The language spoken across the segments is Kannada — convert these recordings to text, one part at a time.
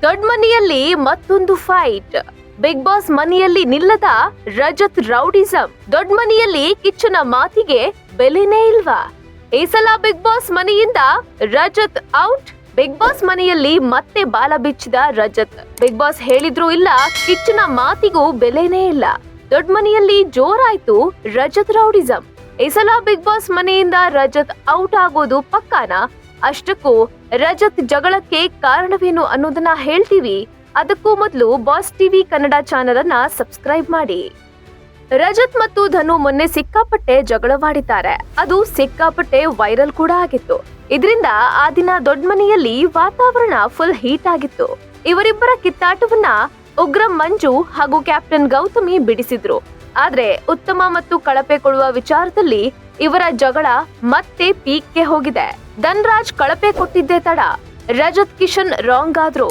ದೊಡ್ಡ ಮನೆಯಲ್ಲಿ ಮತ್ತೊಂದು ಫೈಟ್. ಬಿಗ್ ಬಾಸ್ ಮನೆಯಲ್ಲಿ ನಿಲ್ಲದ ರಜತ್ ರೌಡಿಸಂ. ದೊಡ್ಡ ಮನೆಯಲ್ಲಿ ಕಿಚ್ಚನ ಮಾತಿಗೆ ಬೆಲೆನೇ ಇಲ್ವಾ? ಈ ಸಲ ಬಿಗ್ ಬಾಸ್ ಮನೆಯಿಂದ ರಜತ್ ಔಟ್. ಬಿಗ್ ಬಾಸ್ ಮನೆಯಲ್ಲಿ ಮತ್ತೆ ಬಾಲ ಬಿಚ್ಚಿದ ರಜತ್. ಬಿಗ್ ಬಾಸ್ ಹೇಳಿದ್ರು ಇಲ್ಲ, ಕಿಚ್ಚನ ಮಾತಿಗೂ ಬೆಲೆನೇ ಇಲ್ಲ. ದೊಡ್ಡ ಮನೆಯಲ್ಲಿ ಜೋರಾಯ್ತು ರಜತ್ ರೌಡಿಸಂ. ಈ ಸಲ ಬಿಗ್ ಬಾಸ್ ಮನೆಯಿಂದ ರಜತ್ ಔಟ್ ಆಗೋದು ಪಕ್ಕಾನಾ? ಅಷ್ಟಕ್ಕೂ ರಜತ್ ಜಗಳಕ್ಕೆ ಕಾರಣವೇನು ಅನ್ನೋದನ್ನ ಹೇಳ್ತೀವಿ. ಅದಕ್ಕೂ ಮೊದಲು ಬಾಸ್ ಟಿವಿ ಕನ್ನಡ ಚಾನೆಲ್ ಅನ್ನ ಸಬ್ಸ್ಕ್ರೈಬ್ ಮಾಡಿ. ರಜತ್ ಮತ್ತು ಧನು ಮೊನ್ನೆ ಸಿಕ್ಕಾಪಟ್ಟೆ ಜಗಳವಾಡಿದ್ದಾರೆ. ಅದು ಸಿಕ್ಕಾಪಟ್ಟೆ ವೈರಲ್ ಕೂಡ ಆಗಿತ್ತು. ಇದರಿಂದ ಆ ದಿನ ದೊಡ್ಡ ಮನೆಯಲ್ಲಿ ವಾತಾವರಣ ಫುಲ್ ಹೀಟ್ ಆಗಿತ್ತು. ಇವರಿಬ್ಬರ ಕಿತ್ತಾಟವನ್ನ ಉಗ್ರ ಮಂಜು ಹಾಗೂ ಕ್ಯಾಪ್ಟನ್ ಗೌತಮಿ ಬಿಡಿಸಿದ್ರು. ಆದ್ರೆ ಉತ್ತಮ ಮತ್ತು ಕಳಪೆ ಕೊಡುವ ವಿಚಾರದಲ್ಲಿ ಇವರ ಜಗಳ ಮತ್ತೆ ಪೀಕ್ಗೆ ಹೋಗಿದೆ. ಧನ್ರಾಜ್ ಕಳಪೆ ಕೊಟ್ಟಿದ್ದೆ ತಡ, ರಜತ್ ಕಿಶನ್ ರಾಂಗ್ ಆದ್ರು.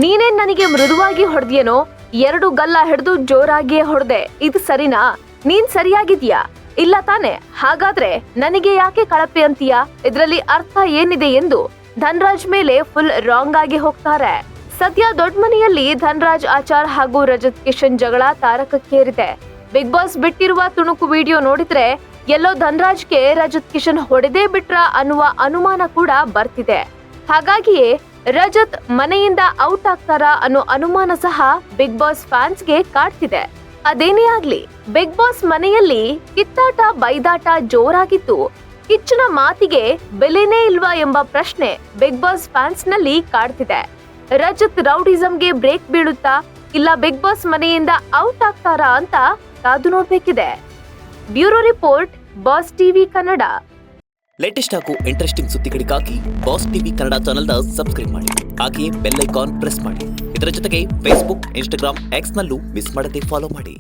ನೀನೇ ನನಗೆ ಮೃದುವಾಗಿ ಹೊಡೆದ್ಯೇನೋ, 2 ಗಲ್ಲ ಹಿಡಿದು ಜೋರಾಗಿಯೇ ಹೊಡೆದೆ, ಇದು ಸರಿನಾ? ನೀನ್ ಸರಿಯಾಗಿದ್ಯಾ? ಇಲ್ಲ ತಾನೆ? ಹಾಗಾದ್ರೆ ನನಗೆ ಯಾಕೆ ಕಳಪೆ ಅಂತೀಯ? ಇದರಲ್ಲಿ ಅರ್ಥ ಏನಿದೆ ಎಂದು ಧನ್ರಾಜ್ ಮೇಲೆ ಫುಲ್ ರಾಂಗ್ ಆಗಿ ಹೋಗ್ತಾರೆ. ಸದ್ಯ ದೊಡ್ಡ ಮನೆಯಲ್ಲಿ ಧನ್ರಾಜ್ ಆಚಾರ್ ಹಾಗೂ ರಜತ್ ಕಿಶನ್ ಜಗಳ ತಾರಕಕ್ಕೇರಿದೆ. ಬಿಗ್ ಬಾಸ್ ಬಿಟ್ಟಿರುವ ತುಣುಕು ವಿಡಿಯೋ ನೋಡಿದ್ರೆ ಎಲ್ಲೋ ಧನ್ರಾಜ್ಗೆ ರಜತ್ ಕಿಶನ್ ಹೊಡೆದೇ ಬಿಟ್ರ ಅನ್ನುವ ಅನುಮಾನ ಕೂಡ ಬರ್ತಿದೆ. ಹಾಗಾಗಿಯೇ ರಜತ್ ಮನೆಯಿಂದ ಔಟ್ ಆಗ್ತಾರಾ ಅನ್ನೋ ಅನುಮಾನ ಸಹ ಬಿಗ್ ಬಾಸ್ ಫ್ಯಾನ್ಸ್ಗೆ ಕಾಡ್ತಿದೆ. ಅದೇನೇ ಆಗ್ಲಿ, ಬಿಗ್ ಬಾಸ್ ಮನೆಯಲ್ಲಿ ಕಿತ್ತಾಟ ಬೈದಾಟ ಜೋರಾಗಿತ್ತು. ಕಿಚ್ಚನ ಮಾತಿಗೆ ಬೆಲೆನೇ ಇಲ್ವಾ ಎಂಬ ಪ್ರಶ್ನೆ ಬಿಗ್ ಬಾಸ್ ಫ್ಯಾನ್ಸ್ ನಲ್ಲಿ ಕಾಡ್ತಿದೆ. ರಜತ್ ರೌಡಿಸಂಗೆ ಬ್ರೇಕ್ ಬೀಳುತ್ತಾ, ಇಲ್ಲ ಬಿಗ್ ಬಾಸ್ ಮನೆಯಿಂದ ಔಟ್ ಆಗ್ತಾರಾ ಅಂತ ಕಾದು ನೋಡ್ಬೇಕಿದೆ. Bureau report, boss TV Kannada. Latest ಹಾಗೂ ಇಂಟ್ರೆಸ್ಟಿಂಗ್ ಸುದ್ದಿಗಳಿಗಾಗಿ ಬಾಸ್ ಟಿವಿ ಕನ್ನಡ ಚಾನೆಲ್ನ ಸಬ್ಸ್ಕ್ರೈಬ್ ಮಾಡಿ. ಹಾಗೆಯೇ ಬೆಲ್ ಐಕಾನ್ ಪ್ರೆಸ್ ಮಾಡಿ. ಇದರ ಜೊತೆಗೆ ಫೇಸ್ಬುಕ್, ಇನ್ಸ್ಟಾಗ್ರಾಮ್, ಎಕ್ಸ್ ನಲ್ಲೂ ಮಿಸ್ ಮಾಡದೆ ಫಾಲೋ ಮಾಡಿ.